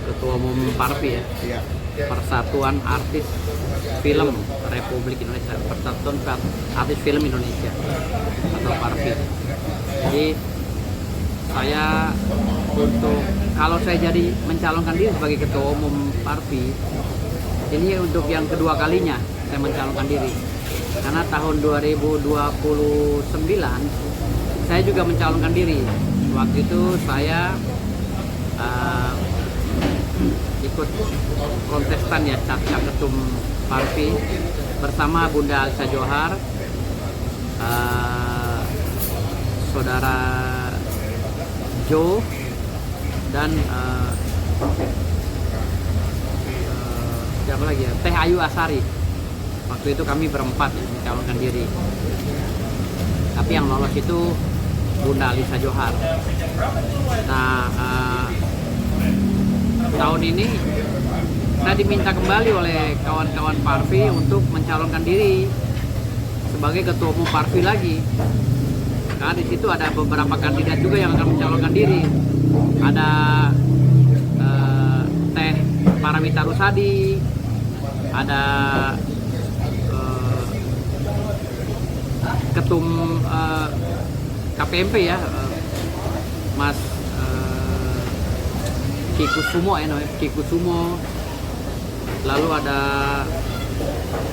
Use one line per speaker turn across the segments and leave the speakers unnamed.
Ketua Umum Parvi ya.
Iya.
Persatuan Artis Film Republik Indonesia, Persatuan Artis Film Indonesia atau Parvi. Jadi saya kalau saya jadi mencalonkan diri sebagai Ketua Umum Parvi, ini untuk yang kedua kalinya saya mencalonkan diri. Karena tahun 2029 saya juga mencalonkan diri. Waktu itu saya ikut kontestan ya, Caca Ketum Parvi bersama Bunda Alisa Johar, Saudara Jo, dan siapa lagi ya, Teh Ayu Asari. Waktu itu kami berempat ya, mencalonkan diri. Tapi yang lolos itu Bunda Alisa Johar. Nah, tahun ini saya diminta kembali oleh kawan-kawan Parvi untuk mencalonkan diri sebagai Ketua Umum Parvi lagi. Karena di situ ada beberapa kandidat juga yang akan mencalonkan diri. Ada Teh Paramita Rusadi, ada Ketum KPMP ya, Mas Kikusumo ya, Kikusumo. Lalu ada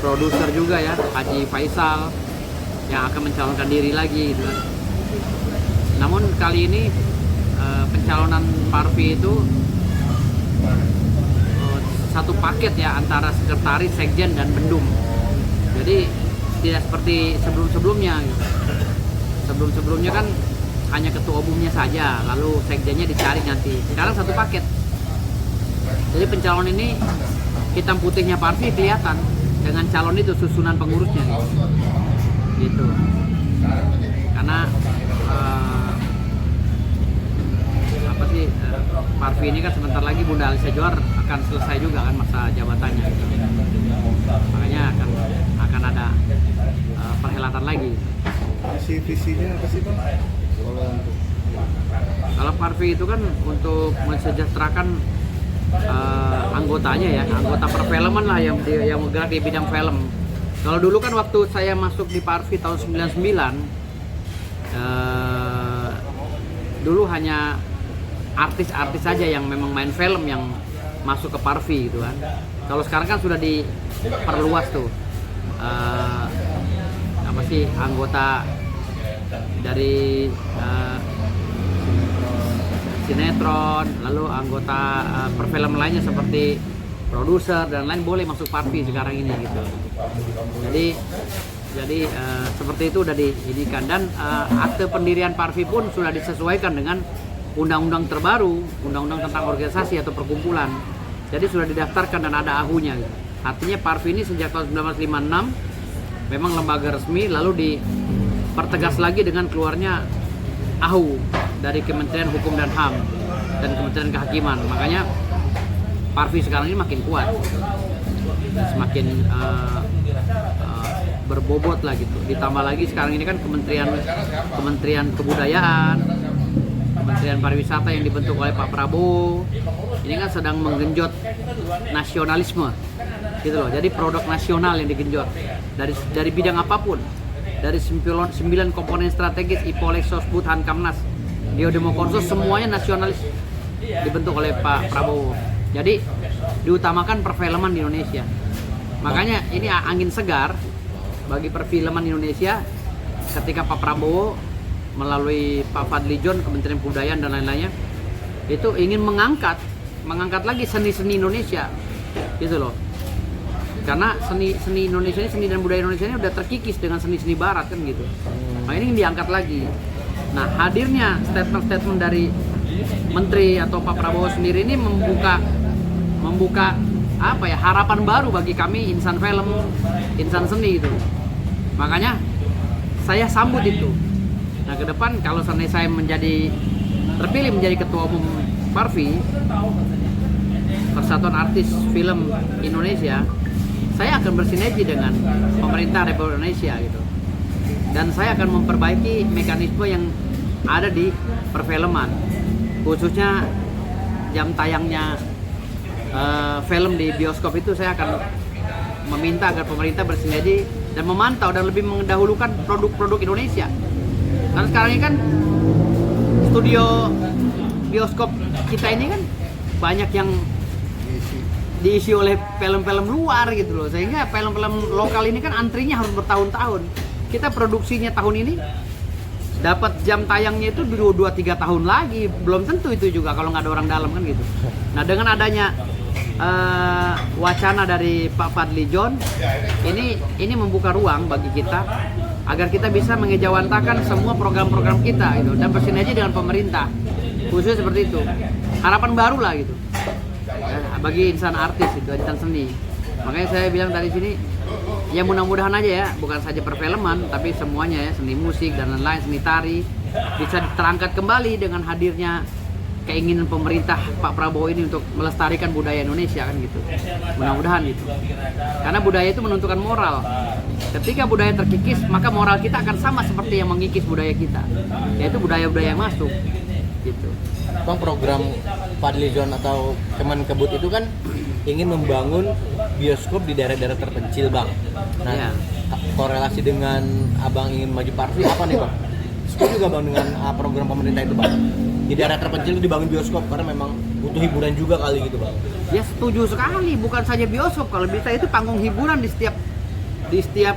produser juga ya, Haji Faisal, yang akan mencalonkan diri lagi gitu kan. Namun kali ini pencalonan Parvi itu satu paket ya, antara sekretaris, sekjen, dan bendum. Jadi tidak seperti sebelum-sebelumnya gitu. Sebelum-sebelumnya kan hanya ketua umumnya saja, lalu sekjennya dicari nanti. Sekarang satu paket. Jadi pencalon ini hitam putihnya Parvi kelihatan dengan calon itu, susunan pengurusnya gitu. Karena Parvi ini kan sebentar lagi Bunda Alisa Johar akan selesai juga kan masa jabatannya. Makanya akan ada perhelatan lagi.
Visinya apa sih, Bang?
Kalau Parvi itu kan untuk mensejahterakan anggotanya ya, anggota perfilman lah yang bergerak di bidang film. Kalau dulu kan waktu saya masuk di Parvi tahun 99, dulu hanya artis-artis saja yang memang main film yang masuk ke Parvi gitu kan. Kalau sekarang kan sudah diperluas tuh, anggota dari sinetron, lalu anggota perfilm lainnya seperti produser dan lain boleh masuk Parvi sekarang ini gitu. Jadi seperti itu udah diinikan, dan akte pendirian Parvi pun sudah disesuaikan dengan undang-undang terbaru, undang-undang tentang organisasi atau perkumpulan. Jadi sudah didaftarkan dan ada AHU-nya gitu. Artinya Parvi ini sejak tahun 1956 memang lembaga resmi, lalu dipertegas lagi dengan keluarnya AHU dari Kementerian Hukum dan HAM dan Kementerian Kehakiman. Makanya Parvi sekarang ini makin kuat, semakin berbobot lah gitu. Ditambah lagi sekarang ini kan Kementerian Kebudayaan, Kementerian Pariwisata yang dibentuk oleh Pak Prabowo ini kan sedang menggenjot nasionalisme gitu loh. Jadi produk nasional yang digenjot dari bidang apapun, dari 9 komponen strategis, IPOLEX, Sosbud, Hankamnas, Geodemokorso, semuanya nasionalis dibentuk oleh Pak Prabowo. Jadi diutamakan perfilman di Indonesia. Makanya ini angin segar bagi perfilman Indonesia ketika Pak Prabowo melalui Pak Fadli John, Kementerian Kebudayaan dan lain-lainnya itu ingin mengangkat lagi seni-seni Indonesia gitu loh. Karena seni Indonesia ini, seni dan budaya Indonesia ini udah terkikis dengan seni-seni barat kan gitu. Nah ini diangkat lagi. Nah hadirnya statement-statement dari Menteri atau Pak Prabowo sendiri ini membuka harapan baru bagi kami insan film, insan seni gitu. Makanya saya sambut itu. Nah ke depan kalau saya terpilih menjadi Ketua Umum Parvi, Persatuan Artis Film Indonesia, saya akan bersinergi dengan pemerintah Republik Indonesia gitu. Dan saya akan memperbaiki mekanisme yang ada di perfilman, khususnya jam tayangnya film di bioskop itu saya akan meminta agar pemerintah bersinergi dan memantau dan lebih mendahulukan produk-produk Indonesia. Karena sekarang ini kan studio bioskop kita ini kan banyak yang diisi oleh film-film luar gitu loh, sehingga film-film lokal ini kan antrinya harus bertahun-tahun. Kita produksinya tahun ini dapat jam tayangnya itu 2-3 tahun lagi, belum tentu itu juga kalau nggak ada orang dalam kan gitu. Nah dengan adanya wacana dari Pak Fadly-John ini membuka ruang bagi kita agar kita bisa mengejawantakan semua program-program kita gitu, dan bersinergi dengan pemerintah, khususnya seperti itu. Harapan baru lah gitu bagi insan artis itu, insan seni. Makanya saya bilang dari sini ya mudah-mudahan aja ya, bukan saja perfilman tapi semuanya ya, seni musik dan lain-lain, seni tari bisa terangkat kembali dengan hadirnya keinginan pemerintah Pak Prabowo ini untuk melestarikan budaya Indonesia kan gitu. Mudah-mudahan gitu. Karena budaya itu menentukan moral. Ketika budaya terkikis, maka moral kita akan sama seperti yang mengikis budaya kita, yaitu budaya-budaya yang masuk gitu.
Bang, program Fadly-John atau Kemenkebut itu kan ingin membangun bioskop di daerah-daerah terpencil, Bang. Nah,
Ya.
korelasi dengan Abang ingin maju Parvi apa nih, Bang? Setuju gak, Bang, dengan program pemerintah itu, Bang? Di daerah terpencil itu dibangun bioskop karena memang butuh hiburan juga kali gitu, Bang.
Ya setuju sekali, bukan saja bioskop, kalau bisa itu panggung hiburan di setiap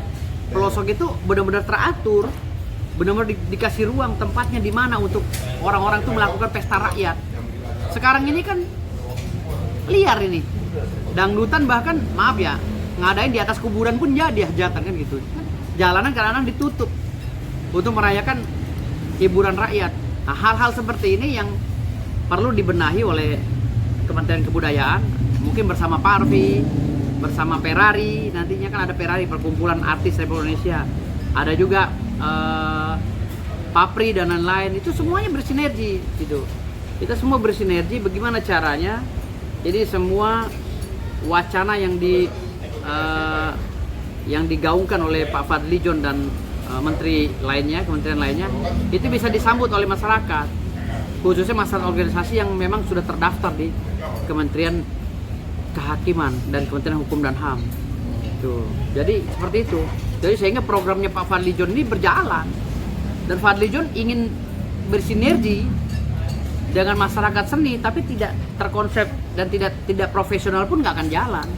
pelosok itu benar-benar teratur, benar-benar dikasih ruang tempatnya di mana untuk orang-orang itu melakukan pesta rakyat. Sekarang ini kan liar ini, dangdutan bahkan maaf ya ngadain di atas kuburan pun jadi hajatan kan gitu. Jalanan kadang-kadang ditutup untuk merayakan hiburan rakyat. Nah, hal-hal seperti ini yang perlu dibenahi oleh Kementerian Kebudayaan, mungkin bersama Parvi, bersama Ferrari. Nantinya kan ada Ferrari, perkumpulan artis Republik Indonesia. Ada juga Papri dan lain-lain. Itu semuanya bersinergi gitu. Kita semua bersinergi bagaimana caranya. Jadi semua wacana yang digaungkan oleh Pak Fadly-John dan menteri lainnya, kementerian lainnya, itu bisa disambut oleh masyarakat, khususnya masyarakat organisasi yang memang sudah terdaftar di Kementerian Kehakiman dan Kementerian Hukum dan HAM. Tuh. Jadi seperti itu. Jadi sehingga programnya Pak Fadly-John ini berjalan, dan Fadly-John ingin bersinergi dengan masyarakat seni, tapi tidak terkonsep dan tidak profesional pun nggak akan jalan.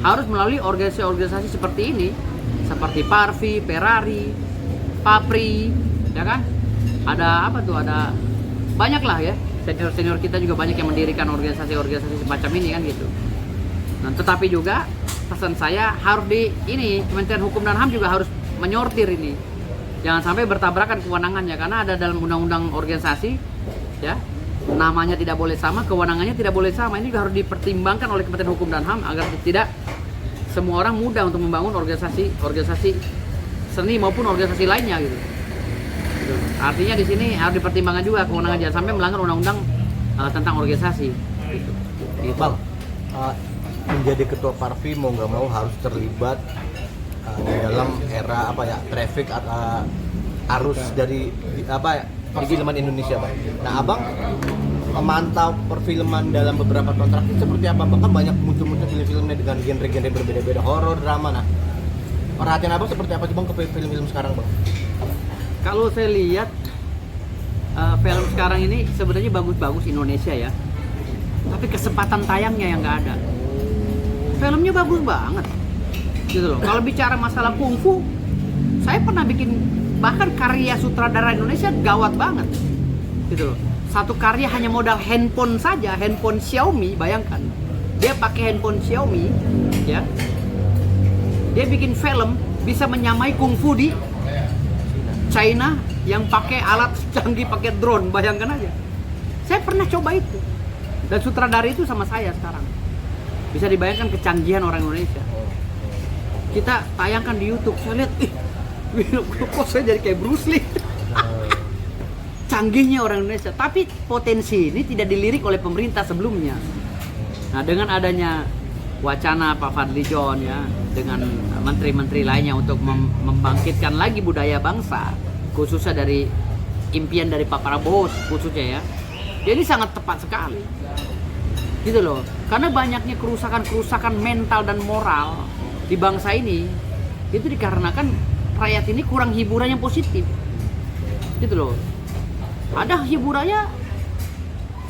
Harus melalui organisasi-organisasi seperti ini, seperti Parvi, Ferrari, Papri, ya kan? Ada apa tuh? Ada banyak lah ya. Senior kita juga banyak yang mendirikan organisasi-organisasi semacam ini kan gitu. Nah, tetapi juga pesan saya harus Kementerian Hukum dan HAM juga harus menyortir ini. Jangan sampai bertabrakan kewenangannya, karena ada dalam undang-undang organisasi ya, namanya tidak boleh sama, kewenangannya tidak boleh sama. Ini juga harus dipertimbangkan oleh Kementerian Hukum dan HAM agar tidak semua orang mudah untuk membangun organisasi seni maupun organisasi lainnya gitu. Artinya di sini harus dipertimbangkan juga kewenangan, jangan sampai melanggar undang-undang tentang organisasi gitu.
Bang, menjadi ketua Parvi mau nggak mau harus terlibat di dalam era traffic atau arus dari perfilman Indonesia, Bang. Nah, Abang memantau perfilman dalam beberapa tahun terakhir seperti apa, Bang? Kan banyak muncul-muncul film-filmnya dengan genre-genre berbeda-beda, horor, drama. Nah, perhatian Abang seperti apa sih, Bang, ke film-film sekarang, Bang?
Kalau saya lihat film sekarang ini sebenarnya bagus-bagus Indonesia ya, tapi kesempatan tayangnya yang nggak ada. Filmnya bagus banget gitu loh. Kalau bicara masalah kungfu, saya pernah bikin, bahkan karya sutradara Indonesia gawat banget gitu loh. Satu karya hanya modal handphone saja, handphone Xiaomi, bayangkan. Dia pakai handphone Xiaomi ya, dia bikin film bisa menyamai kungfu di China yang pakai alat canggih, pakai drone, bayangkan aja. Saya pernah coba itu, dan sutradara itu sama saya sekarang. Bisa dibayangkan kecanggihan orang Indonesia. Kita tayangkan di YouTube, saya lihat, kok saya jadi kayak Bruce Lee. Canggihnya orang Indonesia, tapi potensi ini tidak dilirik oleh pemerintah sebelumnya. Nah, dengan adanya wacana Pak Fadly-John ya, dengan menteri-menteri lainnya untuk membangkitkan lagi budaya bangsa, khususnya dari impian dari Pak Prabowo khususnya ya, jadi sangat tepat sekali. gitu loh. Karena banyaknya kerusakan mental dan moral di bangsa ini itu dikarenakan rakyat ini kurang hiburan yang positif, gitu loh. Ada hiburannya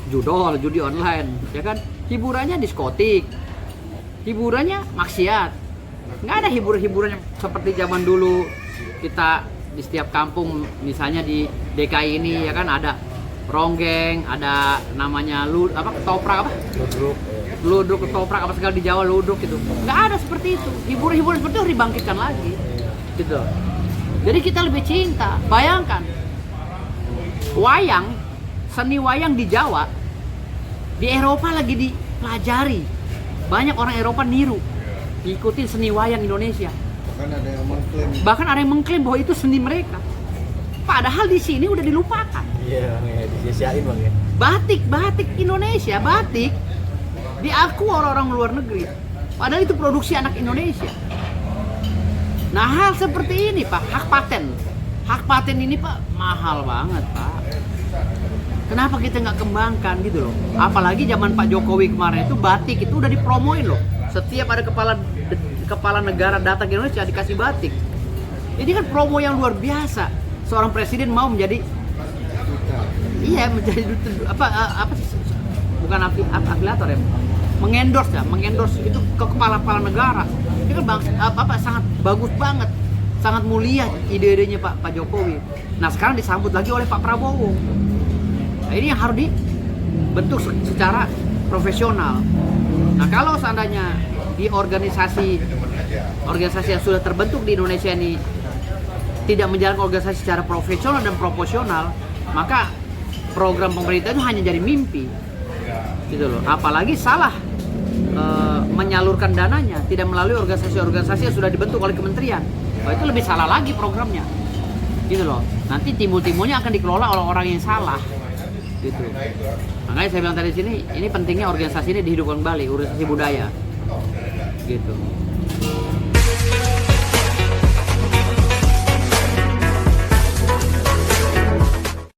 judi online, ya kan? Hiburannya diskotik, hiburannya maksiat. Nggak ada hiburan yang seperti zaman dulu kita di setiap kampung, misalnya di DKI ini ya kan ada ronggeng, ada namanya ketoprak ludruk, ketoprak apa segala di Jawa ludruk gitu. Nggak ada seperti itu. Hiburan seperti itu harus dibangkitkan lagi, gitu. Jadi kita lebih cinta. Bayangkan seni wayang di Jawa, di Eropa lagi dipelajari. Banyak orang Eropa niru, ikutin seni wayang Indonesia. Bahkan ada yang mengklaim bahwa itu seni mereka. Padahal di sini udah dilupakan.
Iya, disia-siain Bang ya.
Batik Indonesia, diaku orang-orang luar negeri. Padahal itu produksi anak Indonesia. Nah, hal seperti ini Pak, hak paten ini Pak mahal banget Pak. Kenapa kita nggak kembangkan gitu loh? Apalagi zaman Pak Jokowi kemarin itu batik itu udah dipromoin loh. Setiap ada kepala negara datang ke Indonesia dikasih batik. Ini kan promo yang luar biasa. Seorang presiden mau menjadi bukan afiliator ya, mengendorse itu ke kepala negara. Ini kan sangat bagus banget, sangat mulia ide-idenya Pak Jokowi. Nah sekarang disambut lagi oleh Pak Prabowo. Nah, ini yang harus dibentuk secara profesional. Nah kalau seandainya di organisasi yang sudah terbentuk di Indonesia ini tidak menjalankan organisasi secara profesional dan proporsional, maka program pemerintah itu hanya jadi mimpi, gitu loh. Apalagi salah menyalurkan dananya, tidak melalui organisasi-organisasi yang sudah dibentuk oleh kementerian. Wah, itu lebih salah lagi programnya, gitu loh. Nanti timbul-timbulnya akan dikelola oleh orang yang salah, gitu. Makanya saya bilang tadi sini, ini pentingnya organisasi ini dihidupkan kembali, organisasi budaya, gitu.